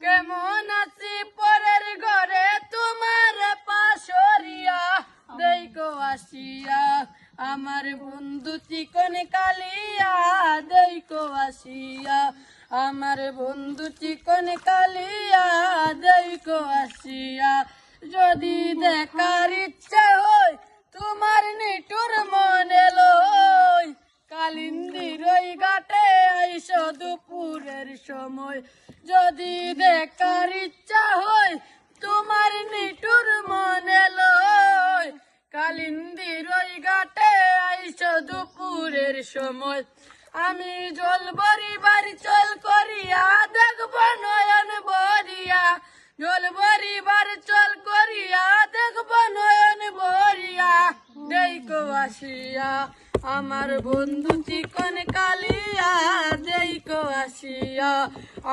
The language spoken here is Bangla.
কেমন আছি পরের ঘরে তোমার পাশরিয়া দেখো আসিয়া আমার বন্ধু চিকন কালিয়া দেখো আসিয়া আমার বন্ধু চিকন কালিয়া দেখো আসিয়া যদি দেখার ইচ্ছা হয় তোমার নিঠুর মনে লই কালিন্দির ওই ঘাটে আইসো দুপুরের সময় যদি দেখার ইচ্ছা হয় তোমার নিঠুর মনে লই কালিন্দির ওই ঘাটে আইসো দুপুরের সময় আমি জল ভরিবার চল করিয়া দেখব নয়ন ভরিয়া জল ভরিবার চল করিয়া দেখব নয়ন ভরিয়া দেখো আসিয়া আমার বন্ধু চিকন কালিয়া দেখো আসিয়া।